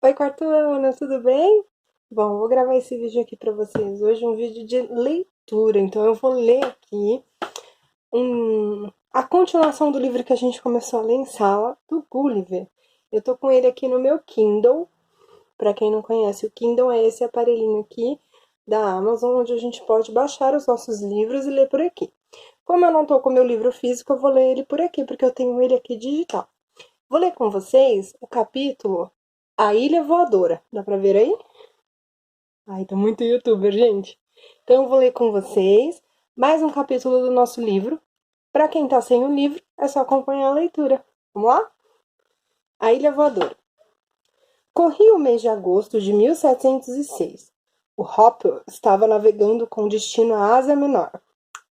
Oi, Quartana, tudo bem? Bom, vou gravar esse vídeo aqui para vocês hoje, um vídeo de leitura. Então, eu vou ler aqui a continuação do livro que a gente começou a ler em sala, do Gulliver. Eu tô com ele aqui no meu Kindle. Para quem não conhece, o Kindle é esse aparelhinho aqui da Amazon, onde a gente pode baixar os nossos livros e ler por aqui. Como eu não tô com o meu livro físico, eu vou ler ele por aqui, porque eu tenho ele aqui digital. Vou ler com vocês o capítulo A Ilha Voadora. Dá pra ver aí? Ai, tô muito youtuber, gente. Então eu vou ler com vocês mais um capítulo do nosso livro. Pra quem tá sem o livro, é só acompanhar a leitura. Vamos lá? A Ilha Voadora. Corria o mês de agosto de 1706. O Hopper estava navegando com destino à Ásia Menor.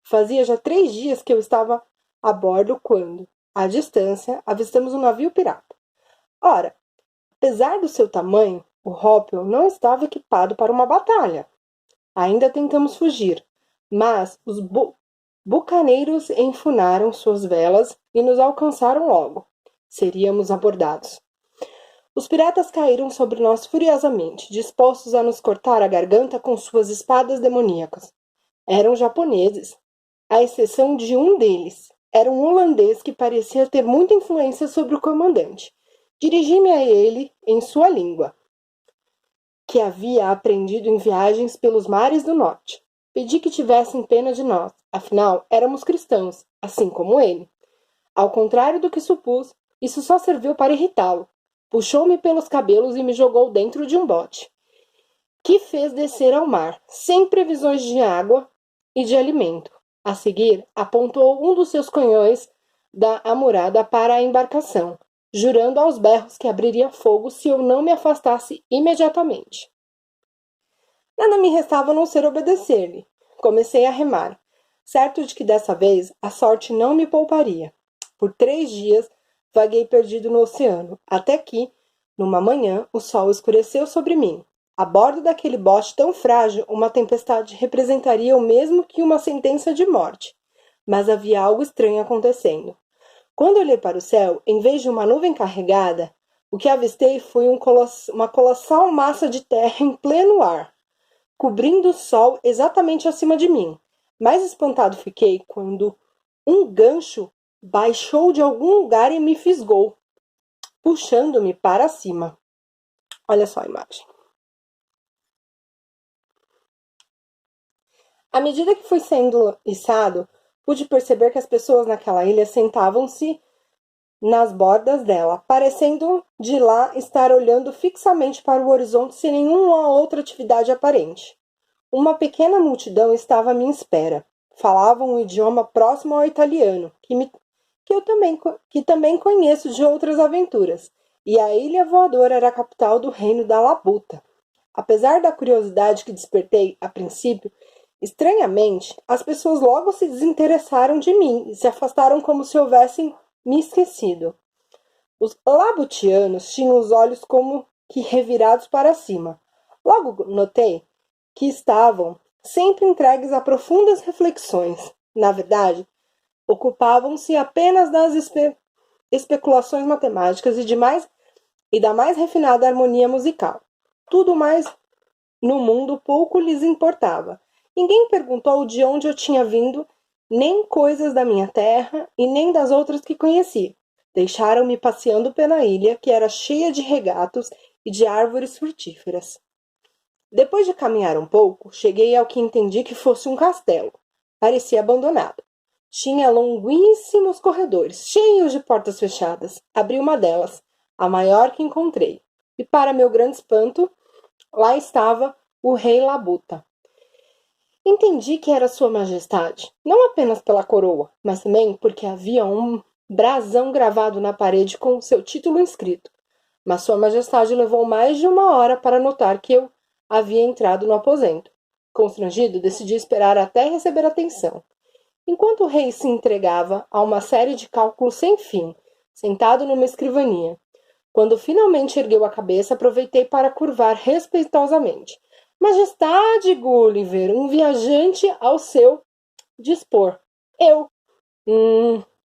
Fazia já 3 dias que eu estava a bordo quando, à distância, avistamos um navio pirata. Ora, apesar do seu tamanho, o Hopper não estava equipado para uma batalha. Ainda tentamos fugir, mas os bucaneiros enfunaram suas velas e nos alcançaram logo. Seríamos abordados. Os piratas caíram sobre nós furiosamente, dispostos a nos cortar a garganta com suas espadas demoníacas. Eram japoneses, à exceção de um deles. Era um holandês que parecia ter muita influência sobre o comandante. Dirigi-me a ele em sua língua, que havia aprendido em viagens pelos mares do norte. Pedi que tivessem pena de nós, afinal, éramos cristãos, assim como ele. Ao contrário do que supus, isso só serviu para irritá-lo. Puxou-me pelos cabelos e me jogou dentro de um bote, que fez descer ao mar, sem previsões de água e de alimento. A seguir, apontou um dos seus canhões da amurada para a embarcação, jurando aos berros que abriria fogo se eu não me afastasse imediatamente. Nada me restava a não ser obedecer-lhe. Comecei a remar, certo de que dessa vez a sorte não me pouparia. Por 3 dias vaguei perdido no oceano, até que, numa manhã, o sol escureceu sobre mim. A bordo daquele bote tão frágil, uma tempestade representaria o mesmo que uma sentença de morte. Mas havia algo estranho acontecendo. Quando olhei para o céu, em vez de uma nuvem carregada, o que avistei foi uma colossal massa de terra em pleno ar, cobrindo o sol exatamente acima de mim. Mais espantado fiquei quando um gancho baixou de algum lugar e me fisgou, puxando-me para cima. Olha só a imagem. À medida que fui sendo içado, pude perceber que as pessoas naquela ilha sentavam-se nas bordas dela, parecendo de lá estar olhando fixamente para o horizonte sem nenhuma outra atividade aparente. Uma pequena multidão estava à minha espera. Falavam um idioma próximo ao italiano, que também conheço de outras aventuras, e a Ilha Voadora era a capital do reino da Labuta. Apesar da curiosidade que despertei a princípio, estranhamente, as pessoas logo se desinteressaram de mim e se afastaram como se houvessem me esquecido. Os labutianos tinham os olhos como que revirados para cima. Logo notei que estavam sempre entregues a profundas reflexões. Na verdade, ocupavam-se apenas das especulações matemáticas e da mais refinada harmonia musical. Tudo mais no mundo pouco lhes importava. Ninguém perguntou de onde eu tinha vindo, nem coisas da minha terra e nem das outras que conheci. Deixaram-me passeando pela ilha, que era cheia de regatos e de árvores frutíferas. Depois de caminhar um pouco, cheguei ao que entendi que fosse um castelo. Parecia abandonado. Tinha longuíssimos corredores, cheios de portas fechadas. Abri uma delas, a maior que encontrei. E, para meu grande espanto, lá estava o rei Labuta. Entendi que era Sua Majestade, não apenas pela coroa, mas também porque havia um brasão gravado na parede com seu título inscrito. Mas Sua Majestade levou mais de uma hora para notar que eu havia entrado no aposento. Constrangido, decidi esperar até receber atenção. Enquanto o rei se entregava a uma série de cálculos sem fim, sentado numa escrivaninha, quando finalmente ergueu a cabeça, aproveitei para curvar respeitosamente. Majestade, Gulliver, um viajante ao seu dispor. Eu.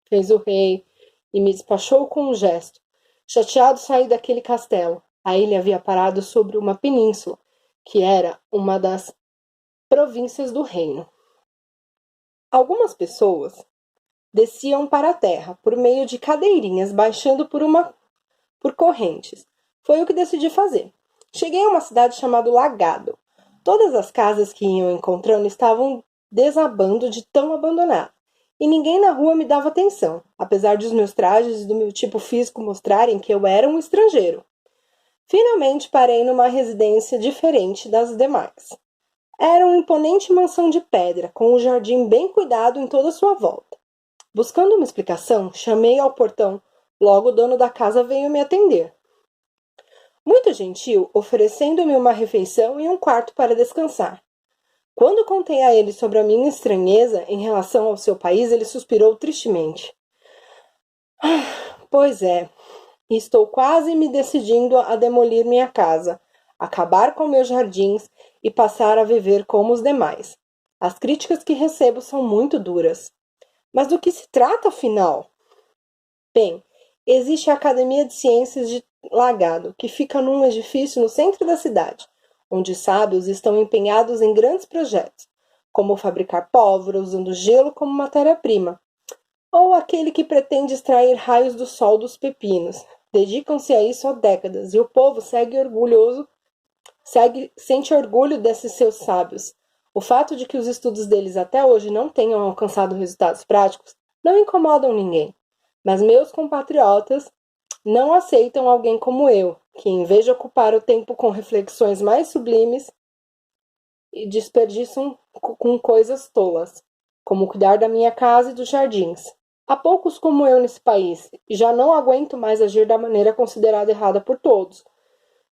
Fez o rei e me despachou com um gesto. Chateado, saí daquele castelo. A ilha havia parado sobre uma península, que era uma das províncias do reino. Algumas pessoas desciam para a terra por meio de cadeirinhas, baixando por correntes. Foi o que decidi fazer. Cheguei a uma cidade chamada Lagado. Todas as casas que iam encontrando estavam desabando de tão abandonadas. E ninguém na rua me dava atenção, apesar de os meus trajes e do meu tipo físico mostrarem que eu era um estrangeiro. Finalmente parei numa residência diferente das demais. Era uma imponente mansão de pedra, com um jardim bem cuidado em toda a sua volta. Buscando uma explicação, chamei ao portão. Logo o dono da casa veio me atender. Muito gentil, oferecendo-me uma refeição e um quarto para descansar. Quando contei a ele sobre a minha estranheza em relação ao seu país, ele suspirou tristemente. Pois é, estou quase me decidindo a demolir minha casa, acabar com meus jardins e passar a viver como os demais. As críticas que recebo são muito duras. Mas do que se trata, afinal? Bem, existe a Academia de Ciências de Lagado, que fica num edifício no centro da cidade, onde sábios estão empenhados em grandes projetos, como fabricar pólvora usando gelo como matéria-prima, ou aquele que pretende extrair raios do sol dos pepinos. Dedicam-se a isso há décadas e o povo sente orgulho desses seus sábios. O fato de que os estudos deles até hoje não tenham alcançado resultados práticos não incomodam ninguém. Mas meus compatriotas não aceitam alguém como eu, que em vez de ocupar o tempo com reflexões mais sublimes, desperdiçam com coisas tolas, como cuidar da minha casa e dos jardins. Há poucos como eu nesse país, e já não aguento mais agir da maneira considerada errada por todos.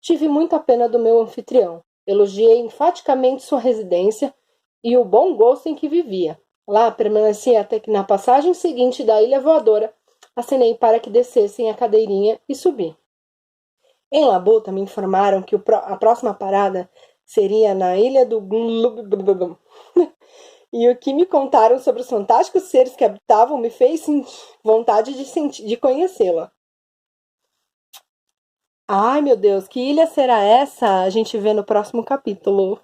Tive muita pena do meu anfitrião. Elogiei enfaticamente sua residência e o bom gosto em que vivia. Lá permaneci até que na passagem seguinte da Ilha Voadora acenei para que descessem a cadeirinha e subi. Em Labuta me informaram que a próxima parada seria na Ilha do e o que me contaram sobre os fantásticos seres que habitavam me fez vontade de conhecê-la. Ai, meu Deus, que ilha será essa? A gente vê no próximo capítulo.